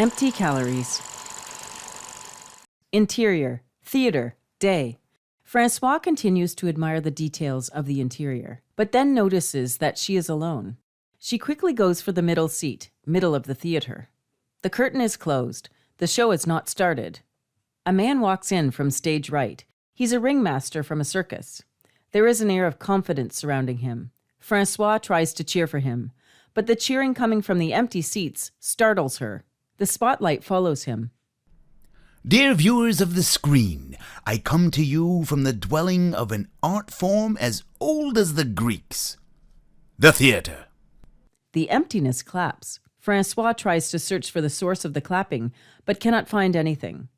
Empty calories. Interior. Theater. Day. Francois continues to admire the details of the interior, but then notices that she is alone. She quickly goes for the middle seat, middle of the theater. The curtain is closed. The show has not started. A man walks in from stage right. He's a ringmaster from a circus. There is an air of confidence surrounding him. Francois tries to cheer for him, but the cheering coming from the empty seats startles her. The spotlight follows him. Dear viewers of the screen, I come to you from the dwelling of an art form as old as the Greeks, the theater. The emptiness claps. Francois tries to search for the source of the clapping, but cannot find anything.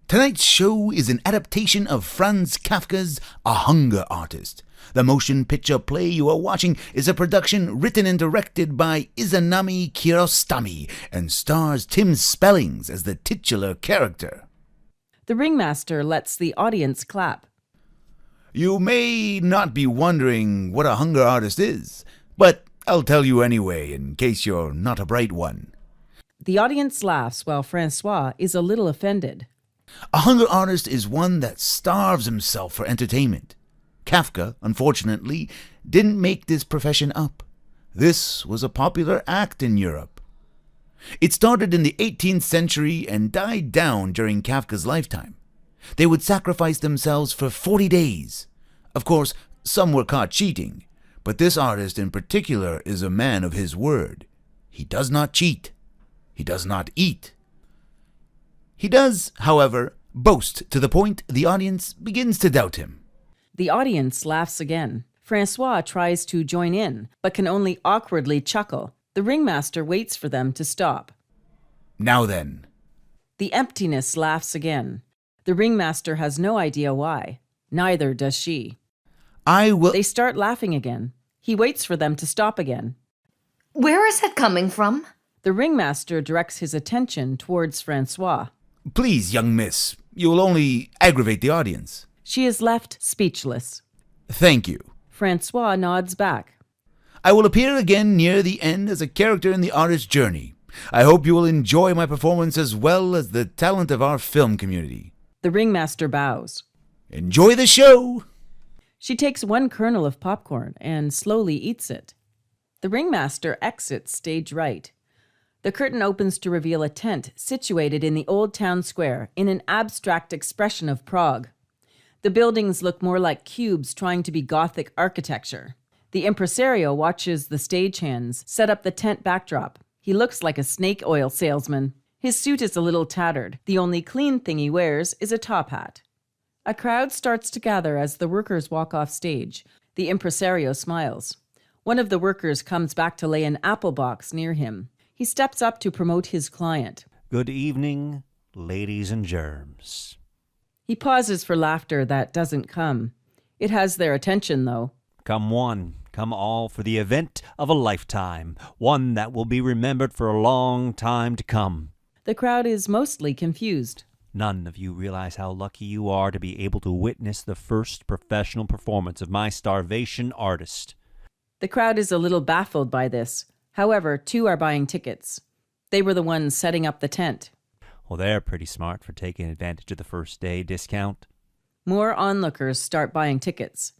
Tonight's show is an adaptation of Franz Kafka's A Hunger Artist. The motion picture play you are watching is a production written and directed by Izanami Kiarostami and stars Tim Spellings as the titular character. The ringmaster lets the audience clap. You may not be wondering what a hunger artist is, but I'll tell you anyway in case you're not a bright one. The audience laughs while Francois is a little offended. A hunger artist is one that starves himself for entertainment. Kafka, unfortunately, didn't make this profession up. This was a popular act in Europe. It started in the 18th century and died down during Kafka's lifetime. They would sacrifice themselves for 40 days. Of course, some were caught cheating, but this artist in particular is a man of his word. He does not cheat. He does not eat. He does, however, boast to the point the audience begins to doubt him. The audience laughs again. Francois tries to join in, but can only awkwardly chuckle. The ringmaster waits for them to stop. Now then. The emptiness laughs again. The ringmaster has no idea why. Neither does she. They start laughing again. He waits for them to stop again. Where is it coming from? The ringmaster directs his attention towards Francois. Please, young miss, you will only aggravate the audience. She is left speechless. Thank you. Francois nods back. I will appear again near the end as a character in the artist's journey. I hope you will enjoy my performance as well as the talent of our film community. The ringmaster bows. Enjoy the show! She takes one kernel of popcorn and slowly eats it. The ringmaster exits stage right. The curtain opens to reveal a tent situated in the old town square in an abstract expression of Prague. The buildings look more like cubes trying to be Gothic architecture. The impresario watches the stagehands set up the tent backdrop. He looks like a snake oil salesman. His suit is a little tattered. The only clean thing he wears is a top hat. A crowd starts to gather as the workers walk off stage. The impresario smiles. One of the workers comes back to lay an apple box near him. He steps up to promote his client. Good evening, ladies and germs. He pauses for laughter that doesn't come. It has their attention, though. Come one, come all for the event of a lifetime, one that will be remembered for a long time to come. The crowd is mostly confused. None of you realize how lucky you are to be able to witness the first professional performance of my starvation artist. The crowd is a little baffled by this. However, 2 are buying tickets. They were the ones setting up the tent. Well, they're pretty smart for taking advantage of the first day discount. More onlookers start buying tickets.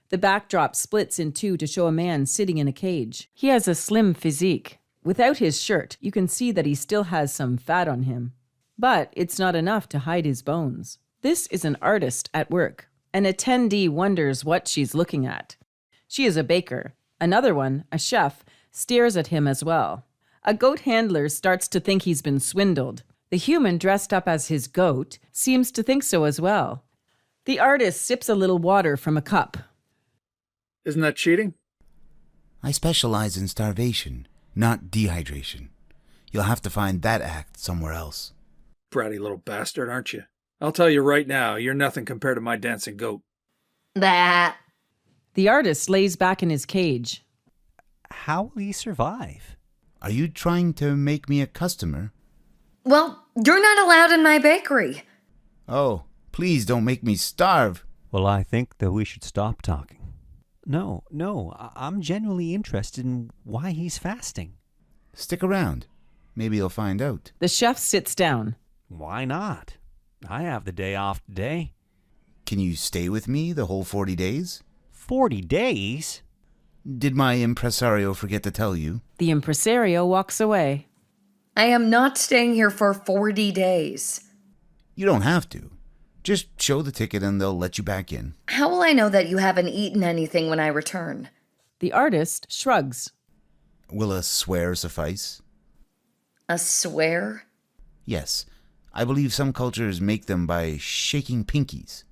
The backdrop splits in 2 to show a man sitting in a cage. He has a slim physique. Without his shirt, you can see that he still has some fat on him. But it's not enough to hide his bones. This is an artist at work. An attendee wonders what she's looking at. She is a baker. Another one, a chef, stares at him as well. A goat handler starts to think he's been swindled. The human dressed up as his goat seems to think so as well. The artist sips a little water from a cup. Isn't that cheating? I specialize in starvation, not dehydration. You'll have to find that act somewhere else. Bratty little bastard, aren't you? I'll tell you right now, you're nothing compared to my dancing goat. That. The artist lays back in his cage. How will he survive? Are you trying to make me a customer? Well, you're not allowed in my bakery. Oh, please don't make me starve. Well, I think that we should stop talking. No, I'm genuinely interested in why he's fasting. Stick around. Maybe you'll find out. The chef sits down. Why not? I have the day off today. Can you stay with me the whole 40 days? 40 days? Did my impresario forget to tell you? The impresario walks away. I am not staying here for 40 days. You don't have to. Just show the ticket and they'll let you back in. How will I know that you haven't eaten anything when I return? The artist shrugs. Will a swear suffice? A swear? Yes. I believe some cultures make them by shaking pinkies.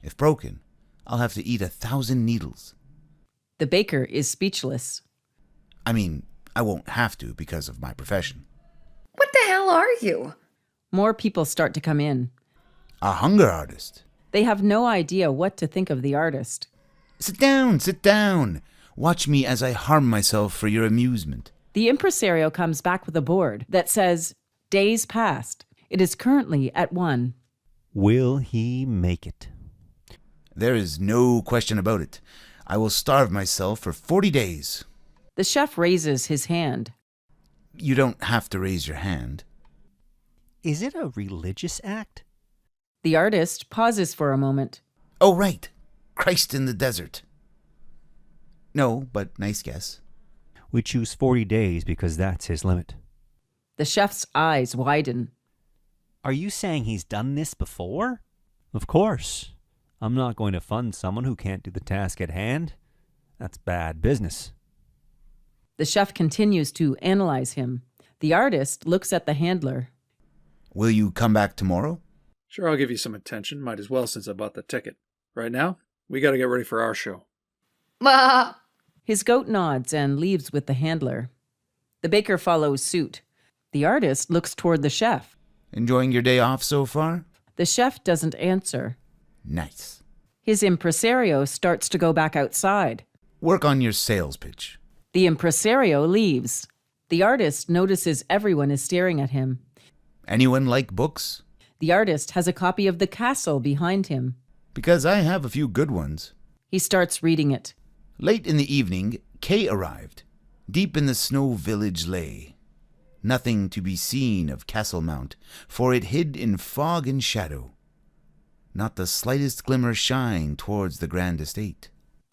If broken, I'll have to eat 1,000 needles. The baker is speechless. I mean, I won't have to because of my profession. What the hell are you? More people start to come in. A hunger artist. They have no idea what to think of the artist. Sit down, sit down. Watch me as I harm myself for your amusement. The impresario comes back with a board that says, "Days past. It is currently at 1." Will he make it? There is no question about it. I will starve myself for 40 days. The chef raises his hand. You don't have to raise your hand. Is it a religious act? The artist pauses for a moment. Oh, right. Christ in the desert. No, but nice guess. We choose 40 days because that's his limit. The chef's eyes widen. Are you saying he's done this before? Of course. I'm not going to fund someone who can't do the task at hand. That's bad business. The chef continues to analyze him. The artist looks at the handler. Will you come back tomorrow? Sure, I'll give you some attention. Might as well since I bought the ticket. Right now, we gotta get ready for our show. Ah! His goat nods and leaves with the handler. The baker follows suit. The artist looks toward the chef. Enjoying your day off so far? The chef doesn't answer. Nice. His impresario starts to go back outside. Work on your sales pitch. The impresario leaves. The artist notices everyone is staring at him. Anyone like books? The artist has a copy of The Castle behind him. Because I have a few good ones. He starts reading it. Late in the evening, Kay arrived. Deep in the snow village lay. Nothing to be seen of Castle Mount, for it hid in fog and shadow. Not the slightest glimmer shine towards the grand estate.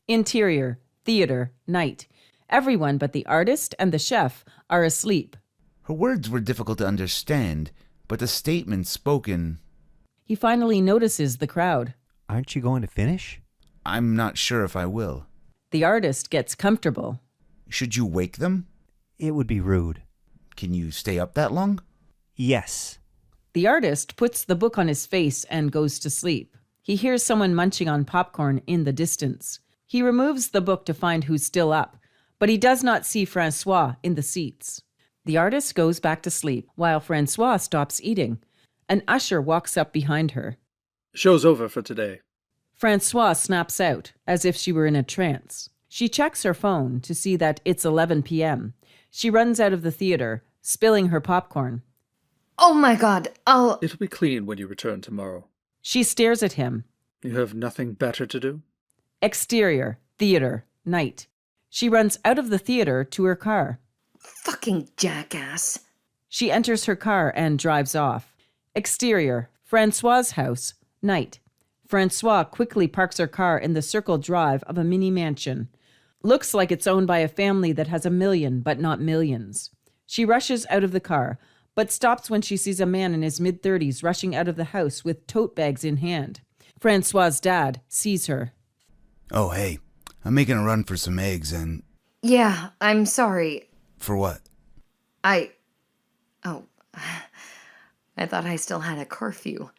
Interior, theater, night. Everyone but the artist and the chef are asleep. Her words were difficult to understand, but the statement spoken... He finally notices the crowd. Aren't you going to finish? I'm not sure if I will. The artist gets comfortable. Should you wake them? It would be rude. Can you stay up that long? Yes. The artist puts the book on his face and goes to sleep. He hears someone munching on popcorn in the distance. He removes the book to find who's still up, but he does not see Francois in the seats. The artist goes back to sleep while Francois stops eating. An usher walks up behind her. Show's over for today. Francois snaps out, as if she were in a trance. She checks her phone to see that it's 11 p.m. She runs out of the theater, spilling her popcorn. Oh my god, It'll be clean when you return tomorrow. She stares at him. You have nothing better to do? Exterior, theater, night. She runs out of the theater to her car. Fucking jackass. She enters her car and drives off. Exterior, Francois's house, night. Francois quickly parks her car in the circle drive of a mini mansion. Looks like it's owned by a family that has 1 million, but not millions. She rushes out of the car, but stops when she sees a man in his mid-30s rushing out of the house with tote bags in hand. Francois's dad sees her. Oh, hey. I'm making a run for some eggs and... Yeah, I'm sorry. For what? Oh, I thought I still had a curfew.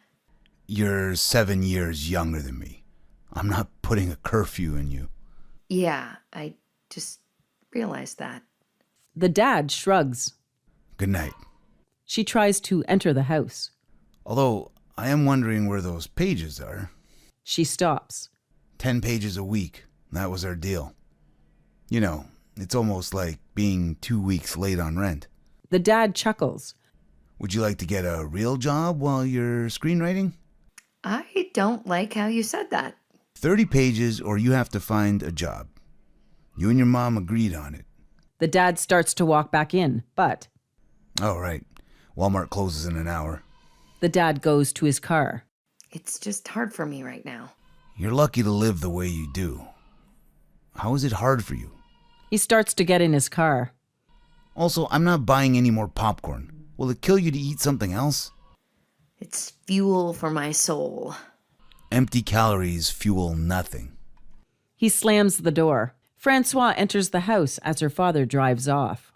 You're 7 years younger than me. I'm not putting a curfew in you. Yeah, I just realized that. The dad shrugs. Good night. She tries to enter the house. Although, I am wondering where those pages are. She stops. 10 pages a week. That was our deal. You know, it's almost like being 2 weeks late on rent. The dad chuckles. Would you like to get a real job while you're screenwriting? I don't like how you said that. 30 pages or you have to find a job. You and your mom agreed on it. The dad starts to walk back in, but... Oh, right. Walmart closes in an hour. The dad goes to his car. It's just hard for me right now. You're lucky to live the way you do. How is it hard for you? He starts to get in his car. Also, I'm not buying any more popcorn. Will it kill you to eat something else? It's fuel for my soul. Empty calories fuel nothing. He slams the door. Francois enters the house as her father drives off.